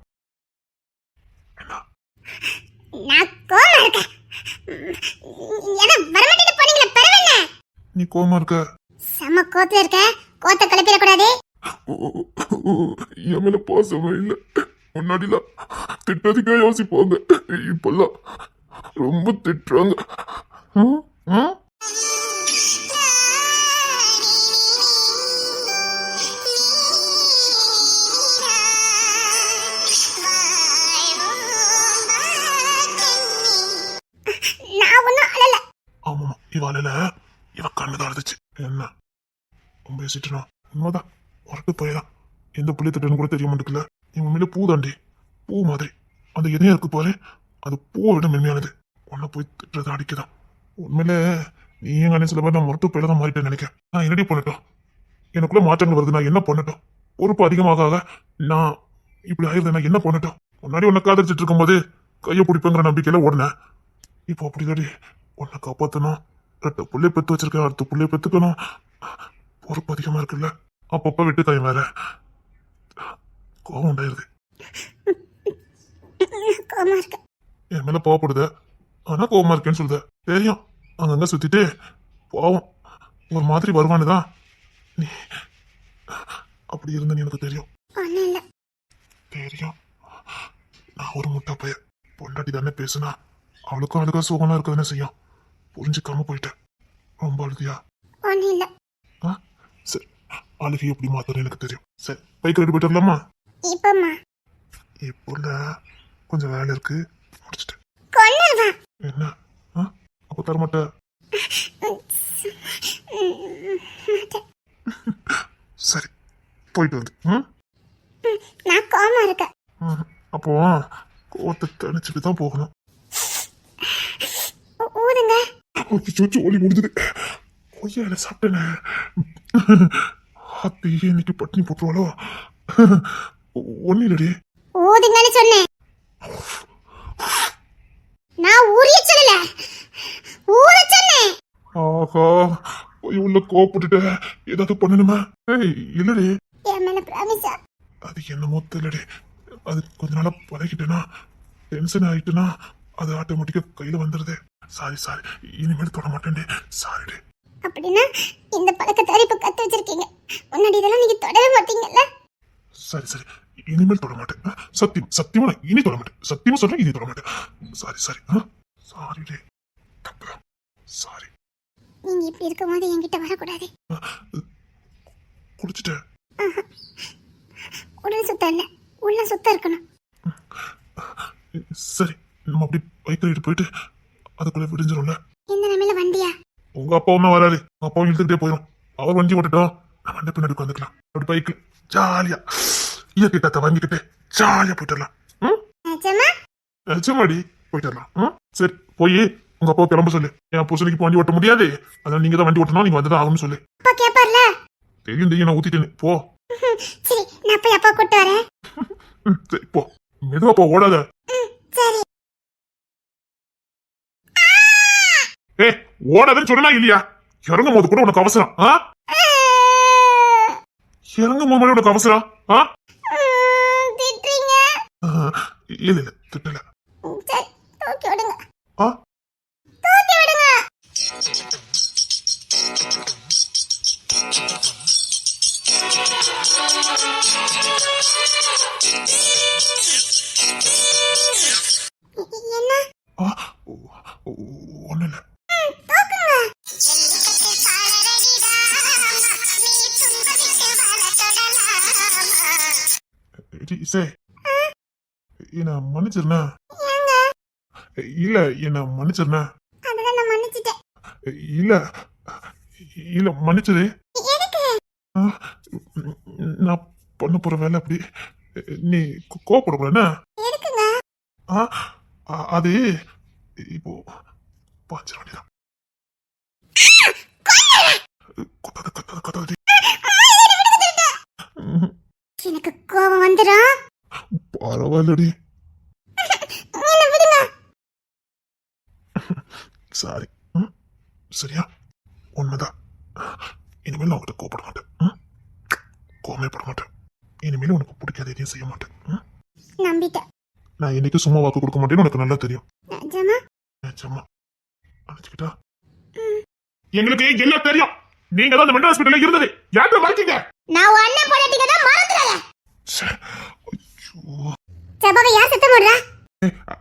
[SPEAKER 3] நான் கோவமா இருக்கேன். ஏன்னா வரமாட்டேன்னு போனீங்களே பரவாயில்ல.
[SPEAKER 2] நீ கோவமா இருக்க?
[SPEAKER 3] செம கோத்துல இருக்க. கோத்த கிளப்பிடக்கூடாது.
[SPEAKER 2] என் மேல பாசமே இல்ல. முன்னாடிலாம் திட்டத்துக்கே யோசிப்பாங்க, இப்பெல்லாம் ரொம்ப திட்டுறாங்க. ம், ம்.
[SPEAKER 3] நான் ஒன்னும் அழல.
[SPEAKER 2] ஆமாமா, இவாளில இவ கண்ணுதான் அழுதுச்சு. என்ன பேசிட்டுனா உண்மைதான். வரட்டு போயதான் எந்த புள்ளி திட்டன்னு கூட தெரிய மாட்டேங்கல. இவன் உண்மையில பூ தாண்டி, பூ மாதிரி. அந்த இதயம் இருக்கு பாரு, அது பூவை விட மென்மையானது. உன்னை போய் திட்டுறதை அடிக்கதான். உண்மையில நீ எங்க அண்ணன் சில பேர் நான் மருத்துவ பயில தான் மாறிட்டேன்னு நினைக்கிறேன். நான் என்னடி பண்ணட்டும்? எனக்குள்ள மாற்றங்கள் வருது, நான் என்ன பண்ணட்டும்? பொறுப்பு அதிகமாக ஆக நான் இப்படி ஆயிருந்தேன், நான் என்ன பண்ணட்டும்? முன்னாடி உன்னை காதலிச்சிட்டு இருக்கும்போது கையை பிடிப்பேங்கிற நம்பிக்கையில ஓடினேன். இப்போ அப்படிதாடி உன்னை காப்பாற்றணும். ரெட்ட புள்ளைய பெற்று வச்சிருக்கேன், அடுத்த புள்ளைய பெற்றுக்கணும். பொறுப்பு அதிகமா இருக்குல்ல, அப்பப்ப விட்டு கை வேற கோவம் உண்டாயிருது.
[SPEAKER 3] கோவமா இருக்க.
[SPEAKER 2] என் மேல கோவப்படுத, ஆனா கோவமா இருக்கேன்னு சொல்லுத. தெரியும், அங்கங்க சுத்திட்டு பாவம் ஒரு மாதிரி வருவானுதான். நீ அப்படி இருந்தன்னு எனக்கு தெரியும்.
[SPEAKER 3] ஒன்னும் இல்ல.
[SPEAKER 2] தெரியும், நான் ஒரு முட்டை பைய. பொண்டாட்டி தானே பேசுனா அவளுக்கும் அழுகா சுகமா இருக்கதானே செய்யும். புரிஞ்சுக்காம போயிட்டேன். ரொம்ப அழுதியா?
[SPEAKER 3] ஒன்னும் இல்ல.
[SPEAKER 2] சரி, அழுகை எப்படி மாத்தணும் எனக்கு தெரியும். சரி, பைக் ரெடி போயிட்டு வரலாமா?
[SPEAKER 3] இப்பமா
[SPEAKER 2] இப்போ இல்ல, கொஞ்சம் வேலை இருக்கு, முடிச்சிட்டேன்.
[SPEAKER 3] கொன்னவா?
[SPEAKER 2] என்ன? அப்போ தரமாட்ட? சரி, போயிட்டு வந்து.
[SPEAKER 3] நான் கோவமா இருக்க.
[SPEAKER 2] அப்போ கோவத்தை தணிச்சுட்டு தான் போகணும்.
[SPEAKER 3] ஊதுங்க.
[SPEAKER 2] ஒலி முடிஞ்சது. கொய்யால சாப்பிட்டேனே. ஹாப்பி இன்னைக்கு பட்டினி போட்டுருவாளோ? ஒன்னும் இல்லடி.
[SPEAKER 3] ஊதுங்கன்னு சொன்னேன். நான் ஊரிய சொல்லல, ஊத சொன்னேன்.
[SPEAKER 2] ஆஹா, போய் உள்ள கோவப்பட்டுட்ட. ஏதாவது பண்ணணுமா? ஏய் இல்லடி.
[SPEAKER 3] என் மேல ப்ராமிஸா?
[SPEAKER 2] அது என்னமோ தெரியலடி. அது கொஞ்ச நாளா பழகிட்டேனா, டென்ஷன் ஆயிட்டுனா அது ஆட்டோமேட்டிக்கா கையில வந்துருது. சாரி சாரி, இனிமேல் தொட மாட்டேன்டி. சாரிடி.
[SPEAKER 3] அப்படின்னா இந்த பழக்கத்தை இப்ப கத்து வச்சிருக்கீங்க. முன்னாடி இதெல்லாம் நீங்க தொடவே மாட்டீங்கல்ல?
[SPEAKER 2] சரி சரி, இனிமேல் தொட மாட்டேன். சத்தியம் சத்தியமா நான் இனி தொட மாட்டேன். சத்தியமா சொல்றேன், இனி தொட மாட்டேன். Sorry sorry. சாரிடி, தப்புதான். சாரி.
[SPEAKER 3] நீங்க இப்படி இருக்கும்போது என்கிட்ட வரக்கூடாது.
[SPEAKER 2] குடிச்சிட்டேன்.
[SPEAKER 3] உடல் சுத்தம் இல்ல, உள்ள சுத்தம் இருக்கணும்.
[SPEAKER 2] சரி, நம்ம அப்படி பைக் ரைடு போயிட்டு அதுக்குள்ள விடிஞ்சிரும்ல.
[SPEAKER 3] இந்த நிலைமையில வண்டியா?
[SPEAKER 2] உங்க அப்பா ஒன்னும் வராது, அப்பாவும் இழுத்துக்கிட்டே போயிடும். அவர் வண்டி ஓட்டுட்டோம், நான் வண்டி பின்னாடி உட்காந்துக்கலாம். அப்படி பைக்கு ஜாலியா இயற்கை காத்த வாங்கிக்கிட்டு ஜாலியா போயிட்டு வரலாம்.
[SPEAKER 3] நிஜமா?
[SPEAKER 2] நிஜமாடி போயிட்டு வரலாம். சரி, போய் உங்க அப்பா கிளம்ப சொல்லு. என் புருஷனுக்கு வண்டி ஓட்ட முடியாது, அதனால நீங்க தான் வண்டி ஓட்டணும், நீங்க வந்துதான் ஆகும்னு சொல்லு.
[SPEAKER 3] அப்பா கேப்பார்ல?
[SPEAKER 2] தெரியும் தெரியும், நான் ஊத்திட்டேன்னு போ.
[SPEAKER 3] சரி, நான் போய் அப்பா கூட்டு வரேன்.
[SPEAKER 2] சரி போ, மெதுவா போ, ஓடாத.
[SPEAKER 3] சரி.
[SPEAKER 2] ஏ, ஓடாதன்னு சொன்னா இல்லையா? இறங்கும் போது கூட உனக்கு அவசரம். இறங்கும் போது உனக்கு அவசரம்.
[SPEAKER 3] திட்டுறீங்க?
[SPEAKER 2] இல்ல இல்ல, திட்டல.
[SPEAKER 3] சரி, தூக்கி விடுங்க.
[SPEAKER 2] ஆ,
[SPEAKER 3] தூக்கி விடுங்க. என்ன?
[SPEAKER 2] ஒண்ணு இல்ல. இசை, என்ன மன்னிச்சிருந்தா? இல்ல, என்ன மன்னிச்சிருந்தா?
[SPEAKER 3] அதெல்லாம் நான் மன்னிச்சிட்டேன்.
[SPEAKER 2] இல்ல இல்ல, மன்னிச்சது.
[SPEAKER 3] எதுக்கு?
[SPEAKER 2] நான் பண்ண போற வேலை அப்படி. நீ கோவப்படக்கூடாது.
[SPEAKER 3] எதுக்குங்க?
[SPEAKER 2] அது இப்போ பாஞ்சிர வேண்டியதான். கத்தாத கத்தாத கத்தாத.
[SPEAKER 3] எனக்கு கோபம் வந்துடும்.
[SPEAKER 2] பரவாயில்லடி.
[SPEAKER 3] என்ன விடுங்க.
[SPEAKER 2] சாரி. சரியா? உண்மைதான். இனிமேல் நான் உங்ககிட்ட கோவப்பட மாட்டேன். கோவமே பட மாட்டேன். இனிமேல் உனக்கு பிடிக்காத எதையும் செய்ய மாட்டேன் ம்?
[SPEAKER 3] நம்பிட்டேன்.
[SPEAKER 2] நான் என்னைக்கும் சும்மா வாக்கு கொடுக்க மாட்டேன்னு உனக்கு நல்லா தெரியும்.
[SPEAKER 3] நிஜமா?
[SPEAKER 2] நிஜமா அழைச்சிக்கிட்டா எங்களுக்கு எல்லாம் தெரியும். நீங்க தான் அந்த மென்டல் ஹாஸ்பிட்டல்ல இருந்தது யார்கிட்ட மறைக்கீங்க?
[SPEAKER 3] நான் உன் அண்ணன் பொண்டாட்டிக்கு தான் மறந்துடாத.
[SPEAKER 2] ச்சே, ஐயோ.
[SPEAKER 3] செபவை ஏன் சத்தம் போடுறா?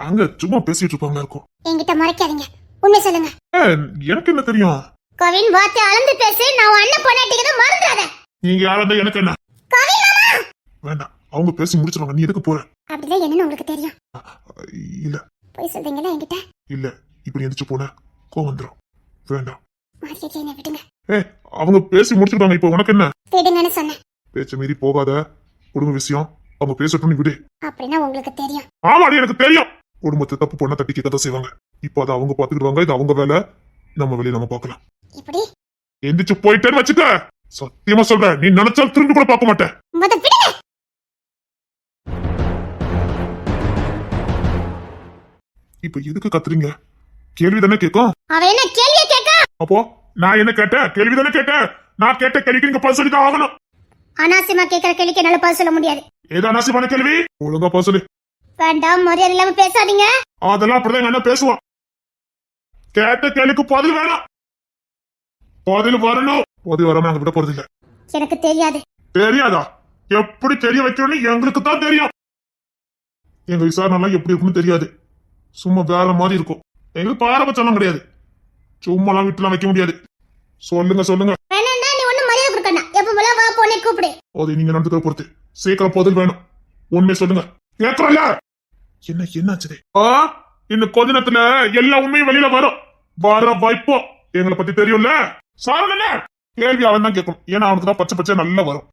[SPEAKER 2] அங்க சும்மா பேசிட்டு இருப்பாங்களா இருக்கும்.
[SPEAKER 3] என்கிட்ட மறைக்காதீங்க, உண்மை சொல்லுங்க.
[SPEAKER 2] எனக்கு என்ன தெரியும்?
[SPEAKER 3] கவின் வார்த்தை அளந்து பேசி, நான் உன் அண்ணன் பொண்டாட்டிக்கு தான் மறந்துடாத.
[SPEAKER 2] நீங்க யாரா இருந்தா எனக்கு என்ன?
[SPEAKER 3] கவின் மாமா!
[SPEAKER 2] வேண்டாம், அவங்க பேசி முடிச்சிருவாங்க. நீ எதுக்கு போற?
[SPEAKER 3] அப்படிதான் என்னன்னு உங்களுக்கு தெரியும்.
[SPEAKER 2] இல்ல
[SPEAKER 3] போய் சொல்றீங்களா என்கிட்ட?
[SPEAKER 2] இல்ல, இப்படி எந்திரிச்சு போன கோவம் வந்துடும். வேண்டாம்.
[SPEAKER 3] மாறிக்கே என்ன விடுங்க.
[SPEAKER 2] அவங்க பேசி முடிச்சிருக்காங்க. இப்போ உனக்கு என்ன?
[SPEAKER 3] விடுங்கன்னு சொன்னேன்.
[SPEAKER 2] பேச்ச மீறி போகாத. குடும்ப விஷயம் அவங்க பேசட்டும், நீ விடு.
[SPEAKER 3] அப்படின்னா உங்களுக்கு தெரியும்.
[SPEAKER 2] ஆமாடி, எனக்கு தெரியும். குடும்பத்தை தப்பு பண்ண தட்டி கேட்க தான் செய்வாங்க. இப்போ அதை அவங்க பாத்துக்கிடுவாங்க. இது அவங்க வேலை. நம்ம வேலையை நம்ம பார்க்கலாம்.
[SPEAKER 3] இப்படி
[SPEAKER 2] எந்திரிச்சு போயிட்டேன்னு வச்சுக்க, சத்தியமா சொல்றேன், நீ நினைச்சாலும் திரும்பி கூட பார்க்க மாட்டேன்.
[SPEAKER 3] முத விடுங்க.
[SPEAKER 2] இப்ப எதுக்கு கத்துறீங்க? கேள்வி தானே கேட்கும்.
[SPEAKER 3] அவ என்ன கேள்வியை கேட்க?
[SPEAKER 2] அப்போ நான் என்ன கேட்டேன்? கேள்வி தானே கேட்டேன். நான் கேட்ட கேள்விக்கு நீங்க பதில் சொல்லி தான் ஆகணும்.
[SPEAKER 3] அனாவசியமா கேட்கிற கேள்விக்கு என்னால பதில் சொல்ல முடியாது.
[SPEAKER 2] ஏதோ அனாவசியமான கேள்வி ஒழுங்கா பதில் சொல்லு.
[SPEAKER 3] வேண்டாம், மரியாதை இல்லாம பேசாதீங்க.
[SPEAKER 2] அதெல்லாம் அப்படிதான் எங்க அண்ணன் பேசுவான். கேட்ட கேள்விக்கு பதில் வேணும். பதில் வரணும். பதில் வராம நாங்க விட போறது இல்ல.
[SPEAKER 3] எனக்கு தெரியாது.
[SPEAKER 2] தெரியாதா? எப்படி தெரிய வைக்கணும்னு எங்களுக்கு தான் தெரியும். எங்க விசாரணை எப்படி இருக்குன்னு தெரியாது. சும்மா வேற மாதிரி இருக்கும். எங்களுக்கு பாரபட்சம் கிடையாது. சும்மாலாம் வீட்டுலாம் வைக்க முடியாது. சொல்லுங்க சொல்லுங்க.
[SPEAKER 3] வேணாண்டா, நீ ஒண்ணும் மரியாதை கொடுக்கணும். எப்ப போல வா போனே கூப்பிடு.
[SPEAKER 2] அதை நீங்க நடந்துக்கிற பொறுத்து. சீக்கிரம் பதில் வேணும். உண்மை சொல்லுங்க. கேட்கறல என்ன என்னாச்சு? இன்னும் கொஞ்ச நேரத்துல எல்லா உண்மையும் வெளியில வரும். வர வாய்ப்போ எங்களை பத்தி தெரியும்ல. சாரண கேள்வி அவன் தான் கேட்கும். ஏன்னா அவனுக்கு தான் பச்சை பச்சை நல்லா வரும்.